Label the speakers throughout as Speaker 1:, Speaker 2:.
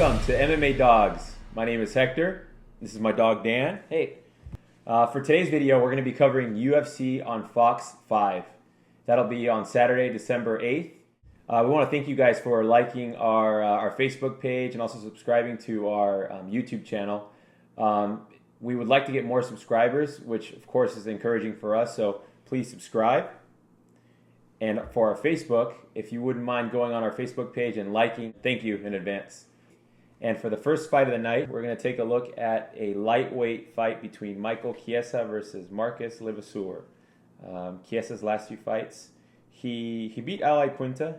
Speaker 1: Welcome to MMA Dogs. My name is Hector. This is my dog Dan.
Speaker 2: Hey.
Speaker 1: For today's video, we're going to be covering UFC on Fox 5. That'll be on Saturday, December 8th. We want to thank you guys for liking our Facebook page and also subscribing to our YouTube channel. We would like to get more subscribers, which of course is encouraging for us, so please subscribe. And for our Facebook, if you wouldn't mind going on our Facebook page and liking, thank you in advance. And for the first fight of the night, we're going to take a look at a lightweight fight between Michael Chiesa versus Marcus Livasur. Chiesa's last two fights, he beat Ali Quinta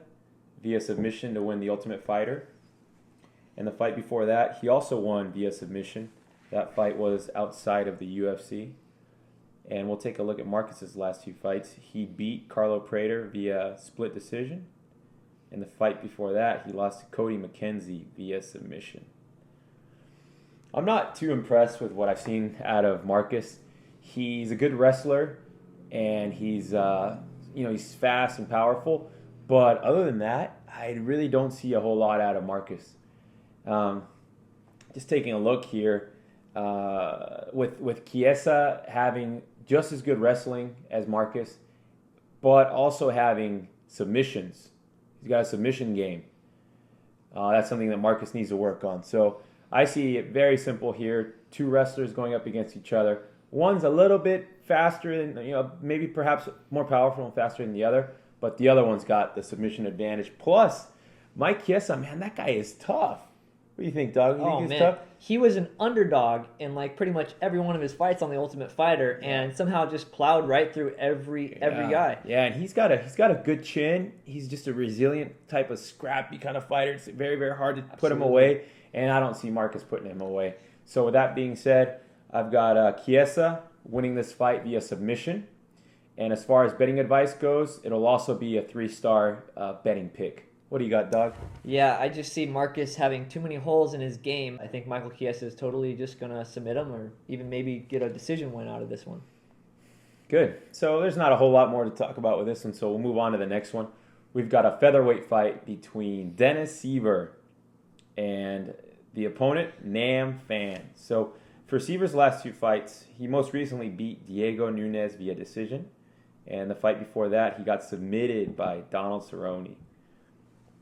Speaker 1: via submission to win the Ultimate Fighter. And the fight before that, he also won via submission. That fight was outside of the UFC. And we'll take a look at Marcus's last two fights. He beat Carlo Prater via split decision. In the fight before that, he lost to Cody McKenzie via submission. I'm not too impressed with what I've seen out of Marcus. He's a good wrestler, and he's fast and powerful. But other than that, I really don't see a whole lot out of Marcus. Just taking a look here, with Chiesa having just as good wrestling as Marcus, but also having submissions. He's got a submission game. That's something that Marcus needs to work on. So I see it very simple here. Two wrestlers going up against each other. One's a little bit faster than, maybe perhaps more powerful and faster than the other, but the other one's got the submission advantage. Plus, Mike Chiesa, man, that guy is tough. What do you think, Doug? You think he's tough?
Speaker 2: He was an underdog in pretty much every one of his fights on the Ultimate Fighter, and somehow just plowed right through every guy.
Speaker 1: Yeah, and he's got a good chin. He's just a resilient type of scrappy kind of fighter. It's very, very hard to put him away, and I don't see Marcus putting him away. So with that being said, I've got Chiesa winning this fight via submission. And as far as betting advice goes, it'll also be a 3-star betting pick. What do you got, Doug?
Speaker 2: Yeah, I just see Marcus having too many holes in his game. I think Michael Chiesa is totally just going to submit him or even maybe get a decision win out of this one.
Speaker 1: Good. So there's not a whole lot more to talk about with this one, so we'll move on to the next one. We've got a featherweight fight between Dennis Siver and the opponent, Phan. So for Siver's last two fights, he most recently beat Diego Nunes via decision. And the fight before that, he got submitted by Donald Cerrone.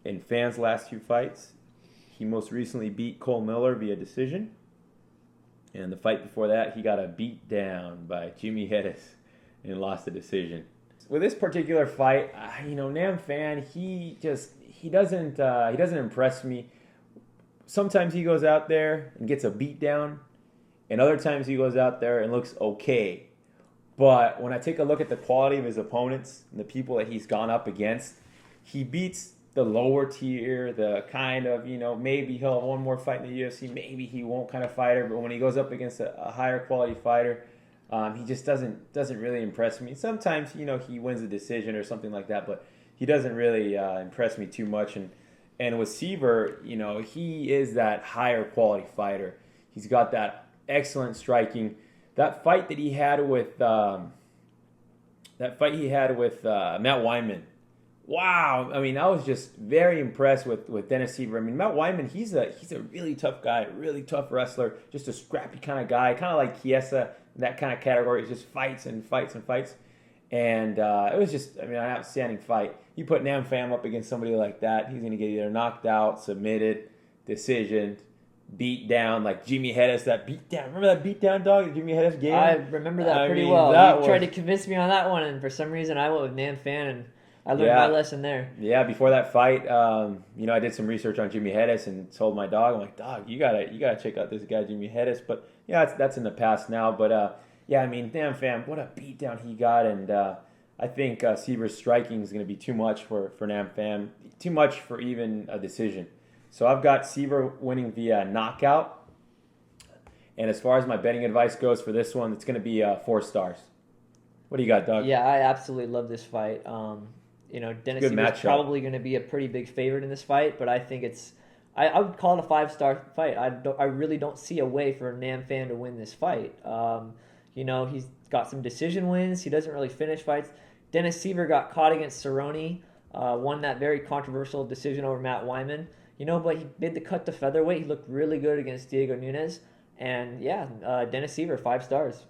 Speaker 1: In Phan's last two fights, he most recently beat Cole Miller via decision. And the fight before that, he got a beat down by Jimmy Hedges and lost the decision. With this particular fight, Phan, he doesn't impress me. Sometimes he goes out there and gets a beat down, and other times he goes out there and looks okay. But when I take a look at the quality of his opponents and the people that he's gone up against, he beats the lower tier, the kind of, maybe he'll have one more fight in the UFC, maybe he won't kind of fighter, but when he goes up against a higher quality fighter, he just doesn't really impress me. Sometimes, he wins a decision or something like that, but he doesn't really impress me too much. And with Siver, he is that higher quality fighter. He's got that excellent striking. That fight that he had with Matt Wiman. Wow, I was just very impressed with Dennis Siver. Matt Wiman, he's a really tough guy, really tough wrestler, just a scrappy kind of guy, kind of like Chiesa, that kind of category. It just fights and fights and fights. And it was just, an outstanding fight. You put Phan up against somebody like that, he's going to get either knocked out, submitted, decision, beat down, like Jimmy Hedges, that beat down. Remember that beat down, dog, that Jimmy Hedges game?
Speaker 2: I remember that pretty well. You tried to convince me on that one, and for some reason I went with Phan, and I learned my lesson there.
Speaker 1: Yeah, before that fight, I did some research on Jimmy Hedges and told my dog, I'm like, dog, you gotta check out this guy, Jimmy Hedges. But yeah, that's in the past now. But Phan, what a beatdown he got, and I think Siver's striking is going to be too much for Phan, too much for even a decision. So I've got Siver winning via knockout. And as far as my betting advice goes for this one, it's going to be 4 stars. What do you got, Doug?
Speaker 2: Yeah, I absolutely love this fight. Dennis Siver is probably going to be a pretty big favorite in this fight, but I think I would call it a 5-star fight. I really don't see a way for Phan to win this fight. He's got some decision wins. He doesn't really finish fights. Dennis Siver got caught against Cerrone, won that very controversial decision over Matt Wiman. But he made the cut to featherweight. He looked really good against Diego Nunes. And yeah, Dennis Siver, 5 stars.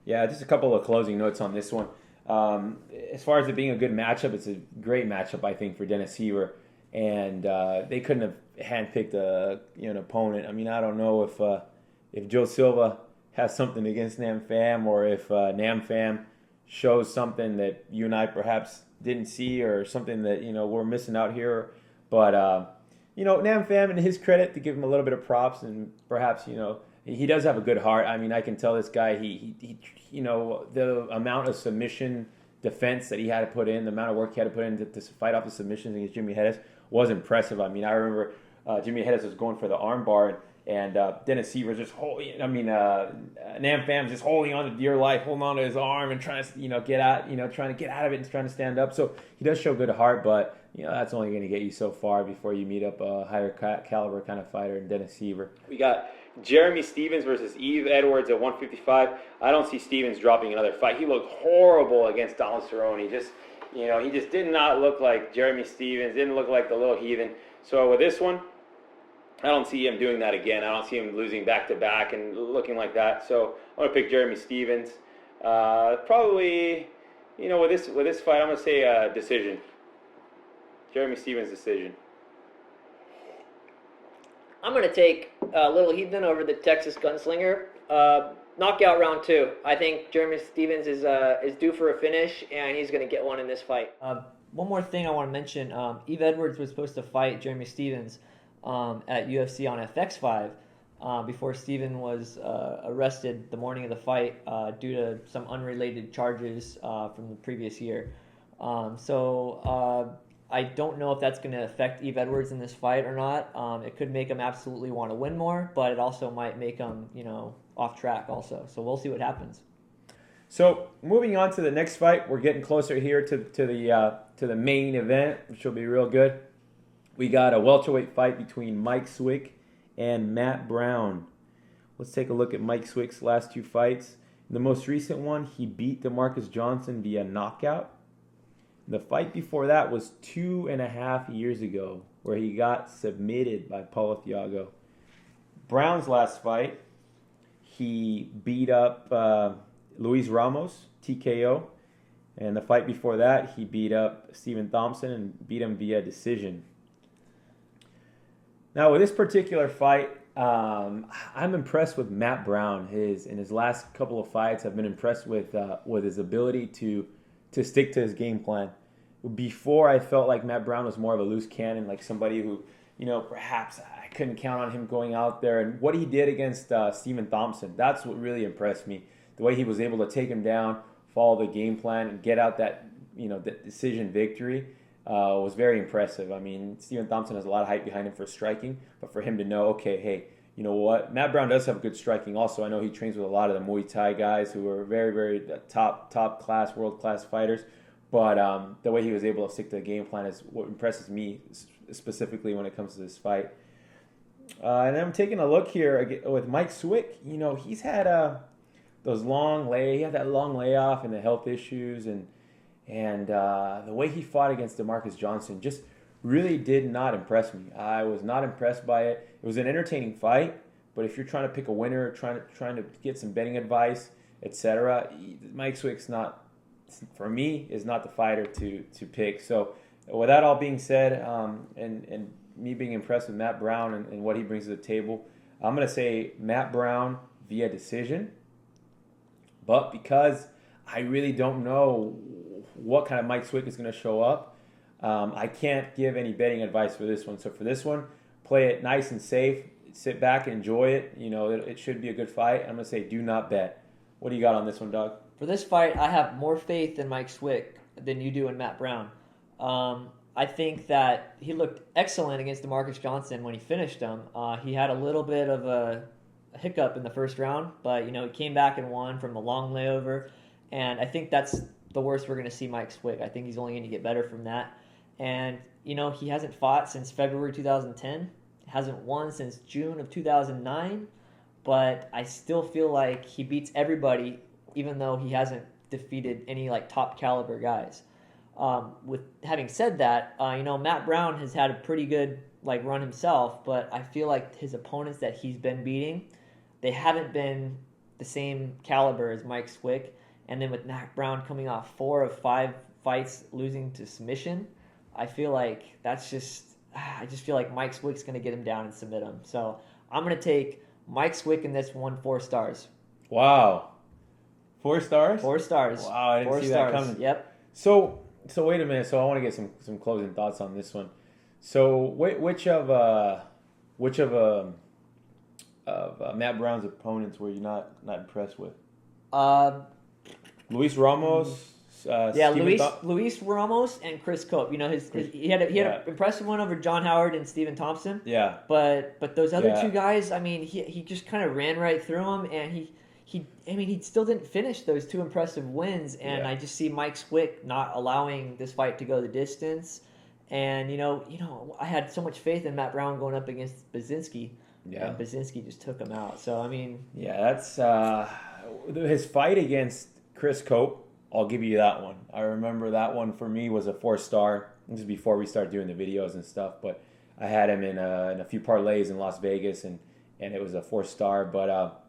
Speaker 1: Yeah, just a couple of closing notes on this one. As far as it being a good matchup, it's a great matchup, I think, for Dennis Siver. And they couldn't have handpicked an opponent. I mean, I don't know if Joe Silva has something against Nam Pham, or if Nam Pham shows something that you and I perhaps didn't see, or something that we're missing out here. But Nam Pham, in his credit, to give him a little bit of props, and perhaps he does have a good heart. I mean, I can tell this guy he the amount of submission defense that he had to put in, the amount of work he had to put in to fight off the submissions against Jimmy Hedges was impressive. I mean, I remember Jimmy Hedges was going for the armbar, and Dennis Siver just holding. I mean, Nam Pham's just holding on to dear life, holding on to his arm and trying to get out, trying to get out of it and trying to stand up. So he does show good heart, but that's only going to get you so far before you meet up a higher caliber kind of fighter in Dennis Siver. We got Jeremy Stephens versus Yves Edwards at 155. I don't see Stephens dropping another fight. He looked horrible against Donald Cerrone. He just did not look like Jeremy Stephens, didn't look like the little heathen. So with this one, I don't see him doing that again. I don't see him losing back-to-back and looking like that. So I'm going to pick Jeremy Stephens. Probably, with this fight, I'm going to say decision. Jeremy Stephens decision.
Speaker 2: I'm going to take Little Heathen over the Texas Gunslinger. Knockout round 2. I think Jeremy Stephens is due for a finish, and he's going to get one in this fight. One more thing I want to mention. Yves Edwards was supposed to fight Jeremy Stephens at UFC on FX5 before Steven was arrested the morning of the fight due to some unrelated charges from the previous year. I don't know if that's going to affect Yves Edwards in this fight or not. It could make him absolutely want to win more, but it also might make him, off track also. So we'll see what happens.
Speaker 1: So moving on to the next fight, we're getting closer here to the main event, which will be real good. We got a welterweight fight between Mike Swick and Matt Brown. Let's take a look at Mike Swick's last 2 fights. In the most recent one, he beat DeMarcus Johnson via knockout. The fight before that was 2.5 years ago, where he got submitted by Paulo Thiago. Brown's last fight, he beat up Luis Ramos, TKO. And the fight before that, he beat up Stephen Thompson and beat him via decision. Now, with this particular fight, I'm impressed with Matt Brown. In his last couple of fights, I've been impressed with his ability to stick to his game plan. Before, I felt like Matt Brown was more of a loose cannon, like somebody who, perhaps I couldn't count on him going out there. And what he did against Stephen Thompson, that's what really impressed me. The way he was able to take him down, follow the game plan, and get out that decision victory was very impressive. I mean, Stephen Thompson has a lot of hype behind him for striking, but for him to know, okay, hey, you know what? Matt Brown does have good striking also. I know he trains with a lot of the Muay Thai guys who are very, very top class, world class fighters. But the way he was able to stick to the game plan is what impresses me specifically when it comes to this fight. And I'm taking a look here with Mike Swick. He's had he had that long layoff and the health issues, and the way he fought against DeMarcus Johnson just really did not impress me. I was not impressed by it. It was an entertaining fight, but if you're trying to pick a winner, trying to get some betting advice, etc., Mike Swick's not, for me, is not the fighter to pick. So with that all being said, and me being impressed with Matt Brown and what he brings to the table, I'm going to say Matt Brown via decision. But because I really don't know what kind of Mike Swick is going to show up, I can't give any betting advice for this one. So for this one, play it nice and safe. Sit back and enjoy it. It should be a good fight. I'm going to say do not bet. What do you got on this one, Doug?
Speaker 2: For this fight, I have more faith in Mike Swick than you do in Matt Brown. I think that he looked excellent against DeMarcus Johnson when he finished him. He had a little bit of a hiccup in the first round, but he came back and won from the long layover. And I think that's the worst we're going to see Mike Swick. I think he's only going to get better from that. And, he hasn't fought since February 2010. Hasn't won since June of 2009. But I still feel like he beats everybody, even though he hasn't defeated any top caliber guys. With having said that, Matt Brown has had a pretty good like run himself, but I feel like his opponents that he's been beating, they haven't been the same caliber as Mike Swick. And then with Mac Brown coming off 4 of 5 fights losing to submission, I feel like I just feel like Mike Swick's going to get him down and submit him. So I'm going to take Mike Swick in this one, 4 stars.
Speaker 1: Wow. 4 stars?
Speaker 2: 4 stars.
Speaker 1: Wow, I didn't see that coming.
Speaker 2: Yep.
Speaker 1: So wait a minute. So I want to get some closing thoughts on this one. So which of Matt Brown's opponents were you not impressed with? Luis Ramos.
Speaker 2: Luis Ramos and Chris Cope. You know, he had an impressive one over John Howard and Stephen Thompson.
Speaker 1: Yeah.
Speaker 2: But those other 2 guys, I mean, he just kind of ran right through them, and he still didn't finish those 2 impressive wins, and I just see Mike Swick not allowing this fight to go the distance. And you know, I had so much faith in Matt Brown going up against Basinski. Yeah. And Basinski just took him out. So I mean,
Speaker 1: that's his fight against Chris Cope. I'll give you that one. I remember that one for me was a 4-star. This is before we started doing the videos and stuff, but I had him in a few parlays in Las Vegas, and it was a 4-star. But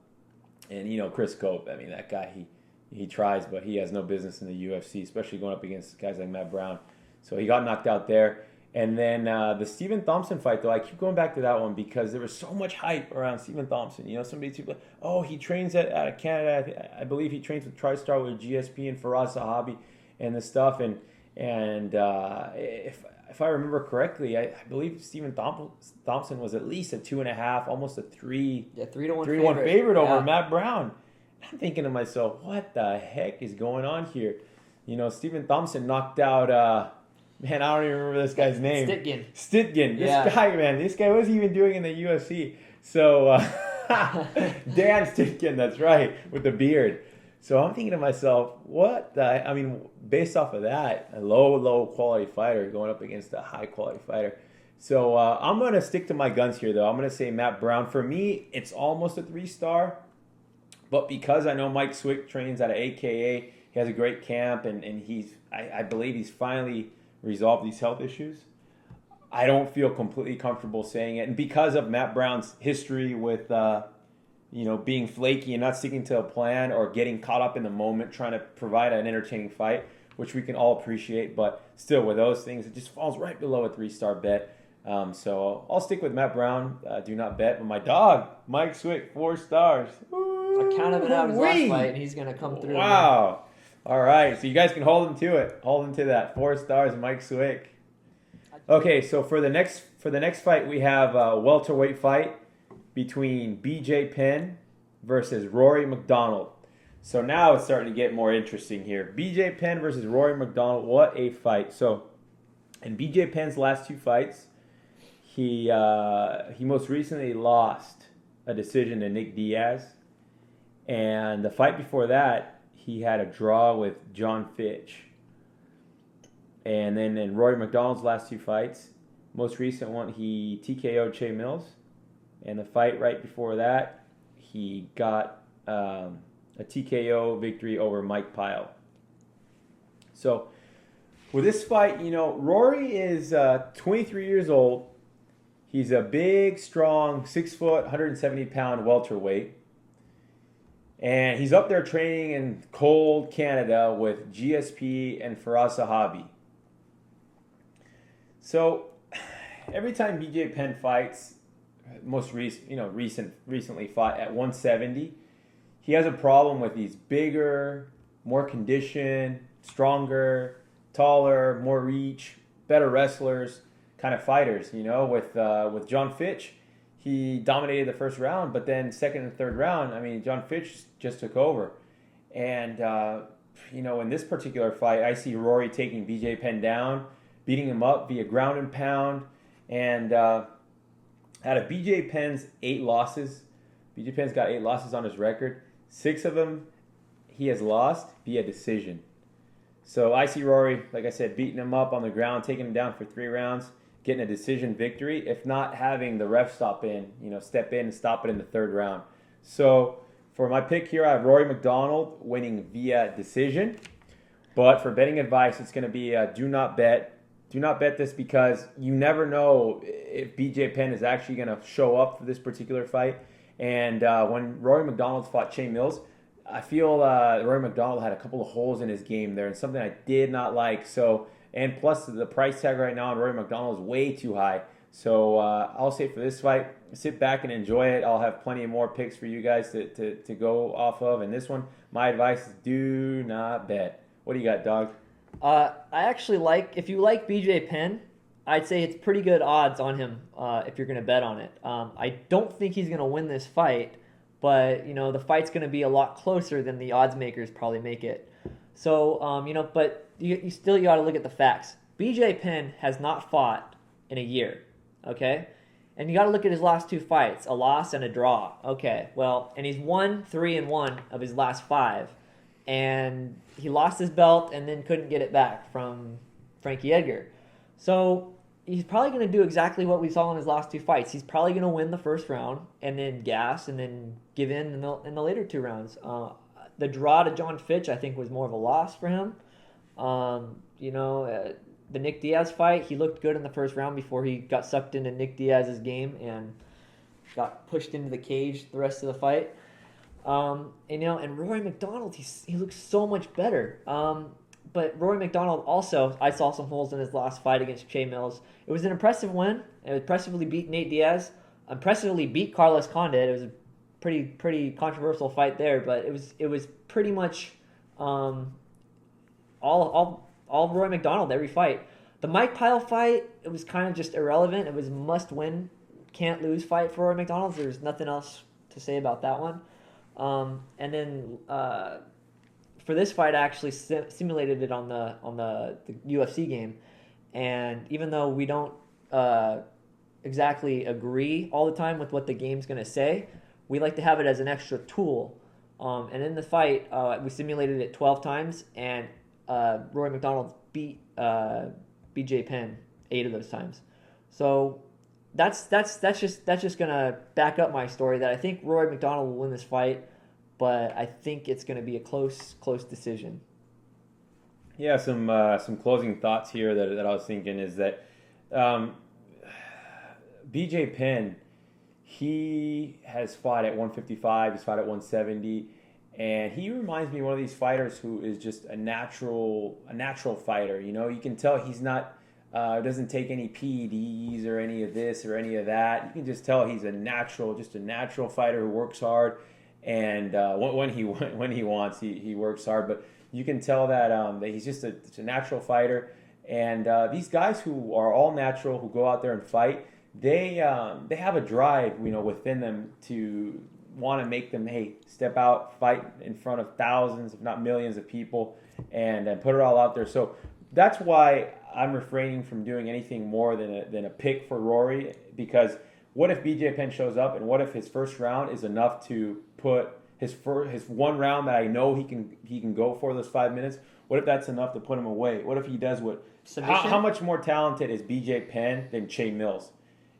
Speaker 1: and you know, Chris Cope, I mean, that guy, he tries, but he has no business in the UFC, especially going up against guys like Matt Brown. So he got knocked out there. And then the Stephen Thompson fight, though, I keep going back to that one because there was so much hype around Stephen Thompson. You know, somebody's like, oh, he trains at Canada. I believe he trains with TriStar with GSP and Faraz Sahabi and this stuff. And if I remember correctly, I believe Stephen Thompson was at least a 2.5, almost a 3.
Speaker 2: Yeah, 3-1
Speaker 1: favorite over Matt Brown. I'm thinking to myself, what the heck is going on here? You know, Stephen Thompson knocked out. Man, I don't even remember this guy's name. Stitgen. This guy, what is he even doing in the UFC? So, Dan Stitgen, that's right, with the beard. So I'm thinking to myself, based off of that, a low quality fighter going up against a high quality fighter. So I'm going to stick to my guns here, though. I'm going to say Matt Brown. For me, it's almost a 3-star. But because I know Mike Swick trains at an AKA, he has a great camp, and I believe he's finally resolve these health issues. I don't feel completely comfortable saying it. And because of Matt Brown's history with, being flaky and not sticking to a plan or getting caught up in the moment, trying to provide an entertaining fight, which we can all appreciate, but still with those things, it just falls right below a 3-star bet. So I'll stick with Matt Brown. Do not bet. But my dog, Mike Swick, 4 stars.
Speaker 2: I counted it out his last fight, and he's going to come through.
Speaker 1: Wow. All right, so you guys can hold him to it. Hold him to that. 4 stars, Mike Swick. Okay, so for the next fight, we have a welterweight fight between BJ Penn versus Rory McDonald. So now it's starting to get more interesting here. BJ Penn versus Rory McDonald. What a fight! So, in BJ Penn's last 2 fights, he most recently lost a decision to Nick Diaz, and the fight before that, he had a draw with John Fitch. And then in Rory McDonald's last 2 fights, most recent one, he TKO'd Che Mills. And the fight right before that, he got a TKO victory over Mike Pyle. So with this fight, Rory is 23 years old. He's a big, strong, 6 foot, 170-pound welterweight. And he's up there training in cold Canada with GSP and Faraz Sahabi. So every time BJ Penn fights, recently fought at 170, he has a problem with these bigger, more conditioned, stronger, taller, more reach, better wrestlers kind of fighters. With John Fitch, he dominated the first round, but then second and third round, John Fitch just took over. And, in this particular fight, I see Rory taking BJ Penn down, beating him up via ground and pound. And out of BJ Penn's 8 losses, BJ Penn's got 8 losses on his record. 6 of them he has lost via decision. So I see Rory, like I said, beating him up on the ground, taking him down for 3 rounds, getting a decision victory, if not having the ref step in and stop it in the 3rd round. So for my pick here, I have Rory McDonald winning via decision. But for betting advice, it's going to be do not bet Do not bet this because you never know if BJ Penn is actually going to show up for this particular fight. And when Rory McDonald fought Che Mills, I feel Rory McDonald had a couple of holes in his game there and something I did not like. So, and plus the price tag right now on Rory McDonald is way too high. So I'll say for this fight, sit back and enjoy it. I'll have plenty of more picks for you guys to go off of. And this one, my advice is do not bet. What do you got, dog?
Speaker 2: I actually if you like BJ Penn, I'd say it's pretty good odds on him if you're going to bet on it. I don't think he's going to win this fight, but, the fight's going to be a lot closer than the odds makers probably make it. So, but you got to look at the facts. BJ Penn has not fought in a year, okay? And you got to look at his last 2 fights, a loss and a draw. Okay, well, and he's won 3-1 of his last 5. And he lost his belt and then couldn't get it back from Frankie Edgar. So he's probably going to do exactly what we saw in his last 2 fights. He's probably going to win the first round and then gas and then give in the later 2 rounds. The draw to John Fitch, I think, was more of a loss for him. The Nick Diaz fight, he looked good in the first round before he got sucked into Nick Diaz's game and got pushed into the cage the rest of the fight. And Rory McDonald, he looks so much better. But Rory McDonald also, I saw some holes in his last fight against Che Mills. It was an impressive win. It impressively beat Nate Diaz. Impressively beat Carlos Condit. It was a pretty controversial fight there, but it was pretty much all Rory McDonald every fight. The Mike Pyle fight, it was kind of just irrelevant. It was a must-win, can't-lose fight for Rory McDonald. There's nothing else to say about that one. And then for this fight, I actually simulated it on the UFC game, and even though we don't exactly agree all the time with what the game's going to say, we like to have it as an extra tool. And in the fight, we simulated it 12 times, and Rory McDonald beat BJ Penn 8 of those times. So that's just gonna back up my story that I think Rory McDonald will win this fight, but I think it's gonna be a close decision.
Speaker 1: Yeah, some closing thoughts here that I was thinking is that BJ Penn, he has fought at 155, he's fought at 170, and he reminds me of one of these fighters who is just a natural fighter. You can tell he's not doesn't take any PEDs or any of this or any of that. You can just tell he's a natural fighter who works hard, and when he wants, he works hard. But you can tell that he's just a natural fighter. And these guys who are all natural, who go out there and fight, they have a drive, within them to want to make them, step out, fight in front of thousands, if not millions of people, and put it all out there. So that's why I'm refraining from doing anything more than a pick for Rory, because what if BJ Penn shows up, and what if his first round is enough to put his one round that I know he can go for those 5 minutes? What if that's enough to put him away? What if he does what? How much more talented is BJ Penn than Che Mills?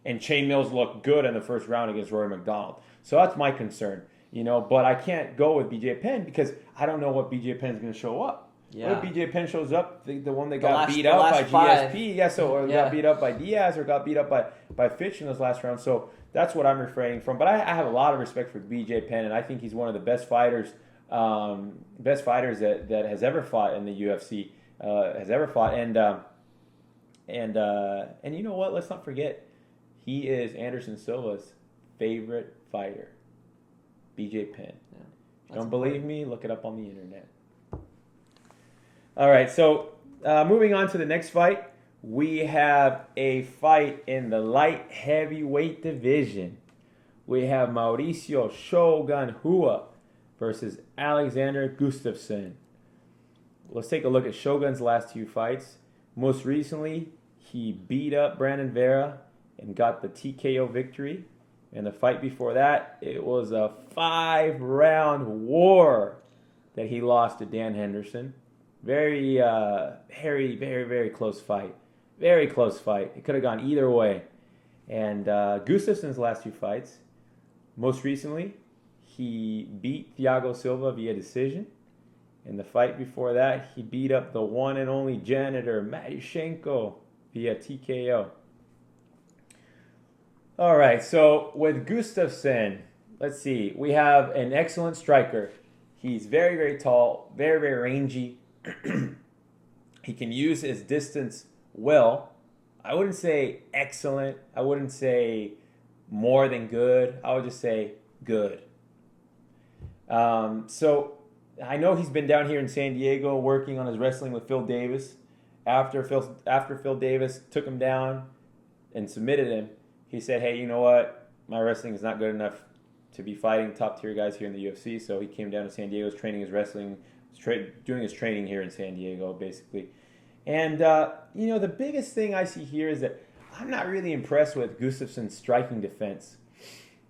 Speaker 1: And Che Mills looked good in the first round against Rory McDonald. So that's my concern, But I can't go with BJ Penn because I don't know what BJ Penn is going to show up. Yeah. What if BJ Penn shows up, the one that got beat up by GSP, got beat up by Diaz, or got beat up by Fitch in those last rounds. So that's what I'm refraining from. But I have a lot of respect for BJ Penn, and I think he's one of the best fighters that has ever fought in the UFC, And you know what? Let's not forget, he is Anderson Silva's favorite fighter, BJ Penn. Yeah, if you don't believe me, look it up on the internet. All right, so moving on to the next fight, we have a fight in the light heavyweight division. We have Mauricio Shogun Rua versus Alexander Gustafsson. Let's take a look at Shogun's last 2 fights. Most recently, he beat up Brandon Vera and got the TKO victory. And the fight before that, it was a 5-round war that he lost to Dan Henderson. Very, very close fight. Very close fight. It could have gone either way. And Gustafsson's last 2 fights, most recently, he beat Thiago Silva via decision. In the fight before that, he beat up the one and only janitor, Matyushenko, via TKO. All right, so with Gustafsson, let's see. We have an excellent striker. He's very, very tall, very, very rangy. He can use his distance well. I wouldn't say excellent. I wouldn't say more than good. I would just say good. So I know he's been down here in San Diego working on his wrestling with Phil Davis. After Phil Davis took him down and submitted him, he said, hey, you know what? My wrestling is not good enough to be fighting top-tier guys here in the UFC. So he came down to San Diego, training his wrestling, doing his training here in San Diego, basically. And, the biggest thing I see here is that I'm not really impressed with Gustafsson's striking defense.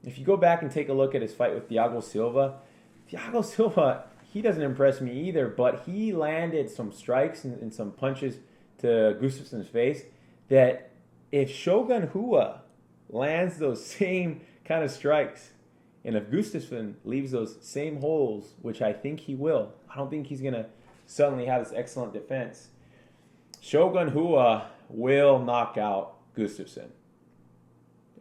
Speaker 1: If you go back and take a look at his fight with Thiago Silva, he doesn't impress me either, but he landed some strikes and some punches to Gustafsson's face that if Shogun Rua lands those same kind of strikes, and if Gustafsson leaves those same holes, which I think he will, I don't think he's going to suddenly have this excellent defense. Shogun Rua will knock out Gustafsson.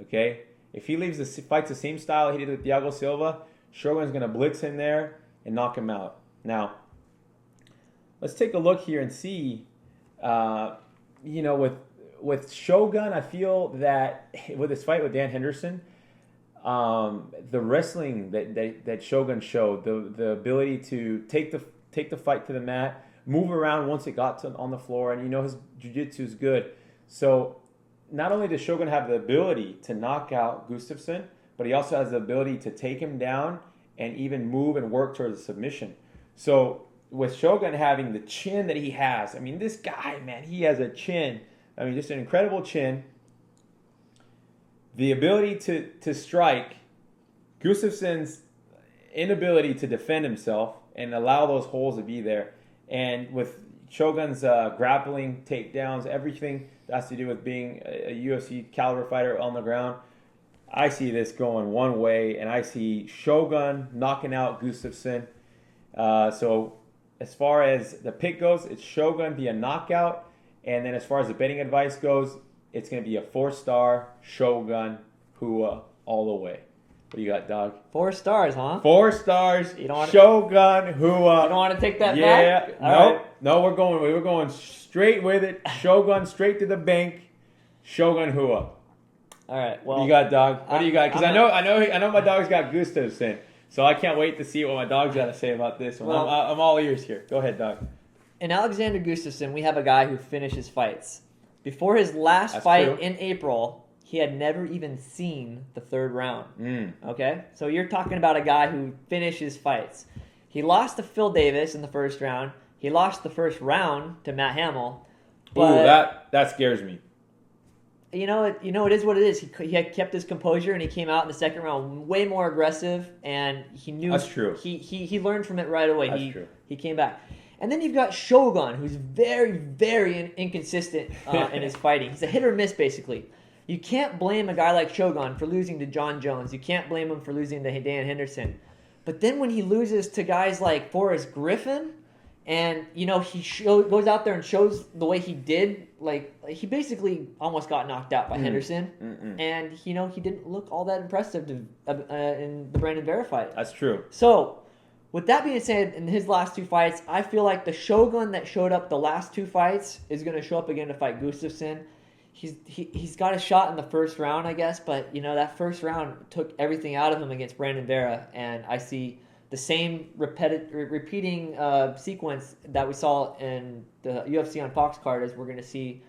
Speaker 1: Okay? If he fights the same style he did with Thiago Silva, Shogun's going to blitz him there and knock him out. Now, let's take a look here and see, with Shogun, I feel that with his fight with Dan Henderson, the wrestling that Shogun showed, the ability to take the fight to the mat, move around once it got on the floor, and his jiu-jitsu is good. So not only does Shogun have the ability to knock out Gustafsson, but he also has the ability to take him down and even move and work towards a submission. So with Shogun having the chin that he has, this guy, man, he has a chin. Just an incredible chin. The ability to strike, Gustafsson's inability to defend himself and allow those holes to be there. And with Shogun's grappling, takedowns, everything that has to do with being a UFC caliber fighter on the ground, I see this going one way, and I see Shogun knocking out Gustafsson. So as far as the pick goes, it's Shogun via knockout. And then as far as the betting advice goes, it's going to be a 4-star Shogun Rua all the way. What do you got, dog?
Speaker 2: 4 stars, huh?
Speaker 1: 4 stars. Shogun Rua.
Speaker 2: You don't want to take that
Speaker 1: back?
Speaker 2: Yeah. Right.
Speaker 1: No, we're going straight with it. Shogun straight to the bank. Shogun Rua.
Speaker 2: All right. Well,
Speaker 1: what do you got, dog? What do you got? Because I know my dog's got Gustafsson, so I can't wait to see what my dog's got to say about this one. Well, I'm all ears here. Go ahead, dog.
Speaker 2: In Alexander Gustafsson, we have a guy who finishes fights. Before his last fight in April, he had never even seen the 3rd round. Okay? So you're talking about a guy who finishes fights. He lost to Phil Davis in the 1st round. He lost the 1st round to Matt Hamill.
Speaker 1: But that scares me.
Speaker 2: It is what it is. He had kept his composure, and he came out in the 2nd round way more aggressive, and he knew...
Speaker 1: That's true.
Speaker 2: He learned from it right away.
Speaker 1: That's true.
Speaker 2: He came back. And then you've got Shogun, who's very, very inconsistent in his fighting. He's a hit or miss, basically. You can't blame a guy like Shogun for losing to John Jones. You can't blame him for losing to Dan Henderson. But then when he loses to guys like Forrest Griffin, and, he goes out there and shows the way he did, like he basically almost got knocked out by Henderson. And, he didn't look all that impressive in the Brandon Vera fight.
Speaker 1: That's true.
Speaker 2: So... with that being said, in his last 2 fights, I feel like the Shogun that showed up the last 2 fights is going to show up again to fight Gustafsson. He's got a shot in the 1st round, I guess, but that 1st round took everything out of him against Brandon Vera, and I see the same repeating sequence that we saw in the UFC on Fox card as we're going to see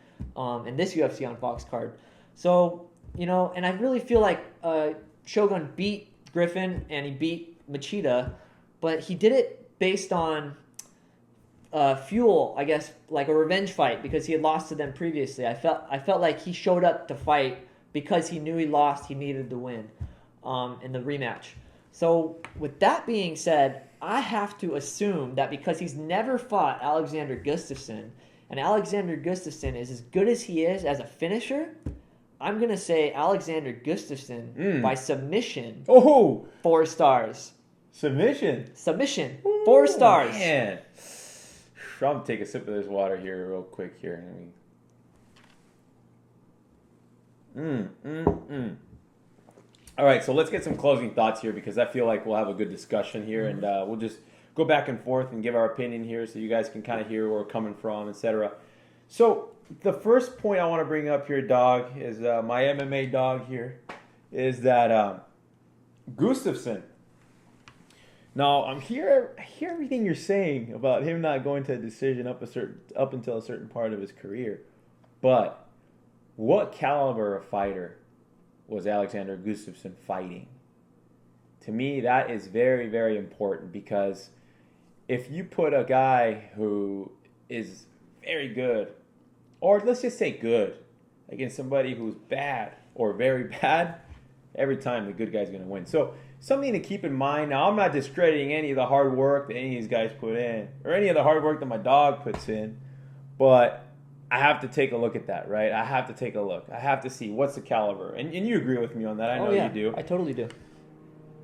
Speaker 2: in this UFC on Fox card. So, and I really feel like Shogun beat Griffin and he beat Machida, but he did it based on fuel, I guess, like a revenge fight because he had lost to them previously. I felt like he showed up to fight because he knew he lost. He needed to win in the rematch. So with that being said, I have to assume that because he's never fought Alexander Gustafsson, and Alexander Gustafsson is as good as he is as a finisher, I'm going to say Alexander Gustafsson by submission. 4 stars.
Speaker 1: Submission.
Speaker 2: Ooh, 4 stars.
Speaker 1: Man. I'm going to take a sip of this water here real quick here. All right, so let's get some closing thoughts here because I feel like we'll have a good discussion here, and we'll just go back and forth and give our opinion here so you guys can kind of hear where we're coming from, etc. So the first point I want to bring up here, dog, is my MMA dog here, is that Gustafsson. Now, I hear everything you're saying about him not going to a decision up until a certain part of his career, but what caliber of fighter was Alexander Gustafsson fighting? To me, that is very, very important because if you put a guy who is very good, or let's just say good, against somebody who's bad or very bad, every time the good guy's going to win. So something to keep in mind. Now, I'm not discrediting any of the hard work that any of these guys put in or any of the hard work that my dog puts in, but I have to take a look at that, right? I have to take a look. I have to see what's the caliber. And you agree with me on that. I know you do.
Speaker 2: I totally do.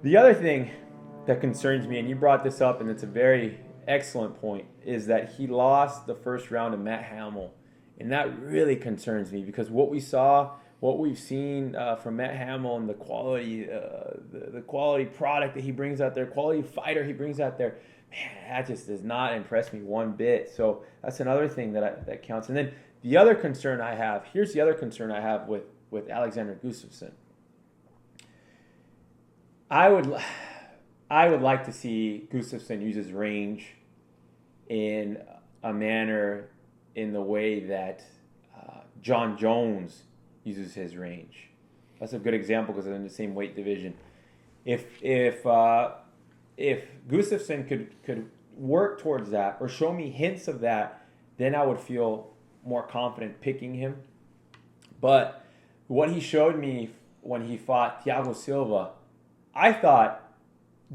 Speaker 1: The other thing that concerns me, and you brought this up, and it's a very excellent point, is that he lost the first round to Matt Hamill. And that really concerns me because what we've seen from Matt Hamill and the quality product that he brings out there, quality fighter he brings out there, man, that just does not impress me one bit. So that's another thing that counts. And then the other concern I have, here's the other concern I have with Alexander Gustafsson. I would like to see Gustafsson use his range in a manner in the way that John Jones uses his range. That's a good example because they're in the same weight division. If Gustafsson could work towards that or show me hints of that, then I would feel more confident picking him. But what he showed me when he fought Thiago Silva, I thought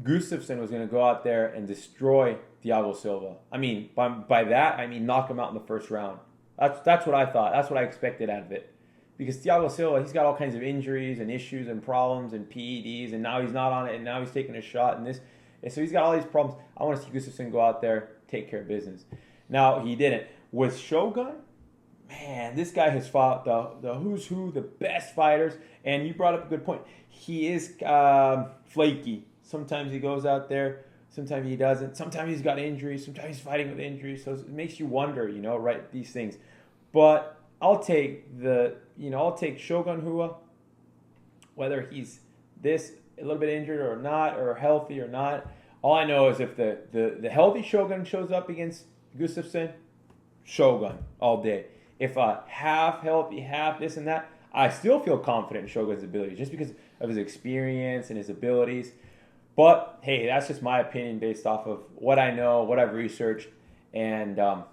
Speaker 1: Gustafsson was going to go out there and destroy Thiago Silva. I mean, by that, I mean knock him out in the first round. That's what I thought. That's what I expected out of it. Because Thiago Silva, he's got all kinds of injuries and issues and problems and PEDs, and now he's not on it, and now he's taking a shot and this. And so he's got all these problems. I want to see Gustafsson go out there, take care of business. Now, he didn't. With Shogun, man, this guy has fought the who's who, the best fighters, and you brought up a good point. He is flaky. Sometimes he goes out there, sometimes he doesn't. Sometimes he's got injuries, sometimes he's fighting with injuries. So it makes you wonder, right, these things. But I'll take Shogun Rua, whether he's a little bit injured or not, or healthy or not. All I know is if the healthy Shogun shows up against Gustafsson, Shogun all day. If a half healthy, half this and that, I still feel confident in Shogun's abilities just because of his experience and his abilities. But hey, that's just my opinion based off of what I know, what I've researched, and I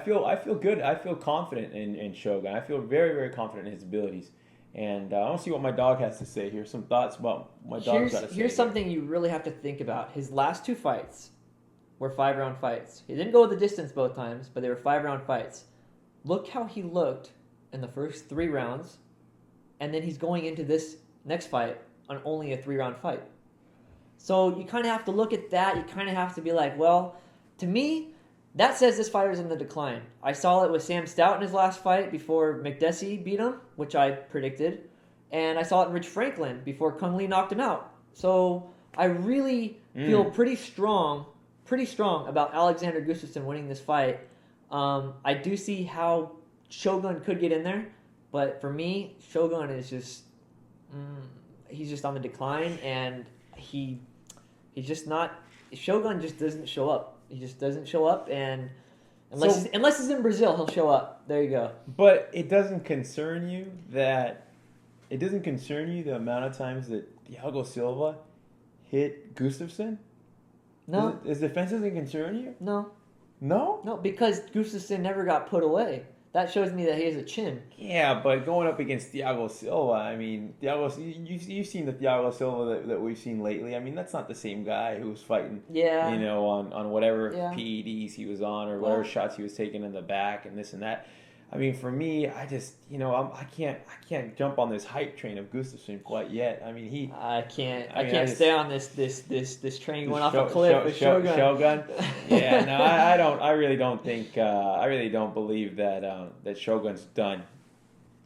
Speaker 1: feel good. I feel confident in Shogun. I feel very, very confident in his abilities. And I want to see what my dog has to say here. Some thoughts about my dog's got to say.
Speaker 2: Here's something you really have to think about. His last two fights were 5-round fights. He didn't go the distance both times, but they were 5-round fights. Look how he looked in the first 3 rounds, and then he's going into this next fight on only a 3-round fight. So you kind of have to look at that. You kind of have to be like, well, to me, that says this fighter's in the decline. I saw it with Sam Stout in his last fight before McDessie beat him, which I predicted. And I saw it in Rich Franklin before Kung Lee knocked him out. So I really feel pretty strong about Alexander Gustafsson winning this fight. I do see how Shogun could get in there. But for me, Shogun is just... he's just on the decline. And he's just not... Shogun just doesn't show up. He just doesn't show up, and unless he's in Brazil, he'll show up. There you go.
Speaker 1: But it doesn't concern you the amount of times that Thiago Silva hit Gustafsson?
Speaker 2: No.
Speaker 1: His defense doesn't concern you?
Speaker 2: No.
Speaker 1: No?
Speaker 2: No, because Gustafsson never got put away. That shows me that he has a chin.
Speaker 1: Yeah, but going up against Thiago Silva, I mean, you've seen the Thiago Silva that we've seen lately. I mean, that's not the same guy who was fighting, on whatever PEDs he was on or whatever shots he was taking in the back and this and that. I mean, for me, I just, I can't jump on this hype train of Gustafsson quite yet. I mean,
Speaker 2: I can't stay on this train going off a cliff with
Speaker 1: Shogun. Yeah, no, I really don't believe that Shogun's done.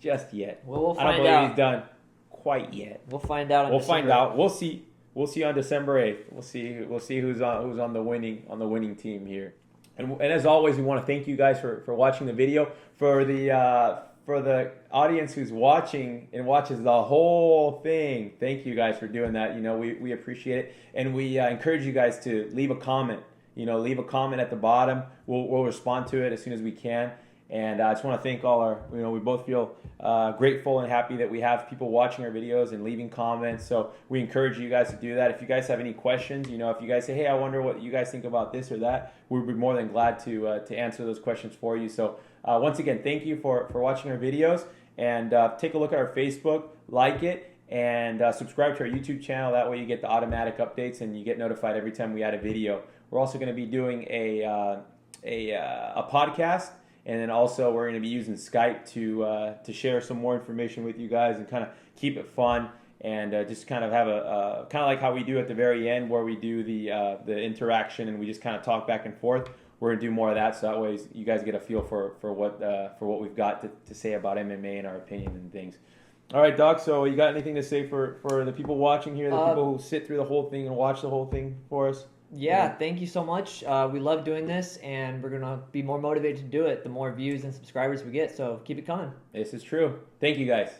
Speaker 1: just yet.
Speaker 2: Well, we'll
Speaker 1: I don't
Speaker 2: find
Speaker 1: believe
Speaker 2: out.
Speaker 1: he's done quite yet.
Speaker 2: We'll find out.
Speaker 1: We'll find out. We'll see. We'll see on December 8th. We'll see who's on the winning team here. And as always, we want to thank you guys for watching the video. For the audience who's watching and watches the whole thing, thank you guys for doing that. You know, we appreciate it, and we encourage you guys to leave a comment. You know, leave a comment at the bottom. We'll respond to it as soon as we can. And I just want to thank all our, you know, we both feel grateful and happy that we have people watching our videos and leaving comments. So we encourage you guys to do that. If you guys have any questions, you know, if you guys say, hey, I wonder what you guys think about this or that, we'd be more than glad to answer those questions for you. So once again, thank you for watching our videos. And take a look at our Facebook, like it, and subscribe to our YouTube channel. That way you get the automatic updates and you get notified every time we add a video. We're also going to be doing a podcast. And then also we're going to be using Skype to share some more information with you guys and kind of keep it fun and just kind of have a kind of like how we do at the very end where we do the interaction and we just kind of talk back and forth. We're going to do more of that so that way you guys get a feel for what we've got to say about MMA and our opinion and things. All right, Doc. So you got anything to say for the people watching here, the people who sit through the whole thing and watch the whole thing for us?
Speaker 2: Yeah, thank you so much. We love doing this, and we're going to be more motivated to do it the more views and subscribers we get, so keep it coming.
Speaker 1: This is true. Thank you, guys.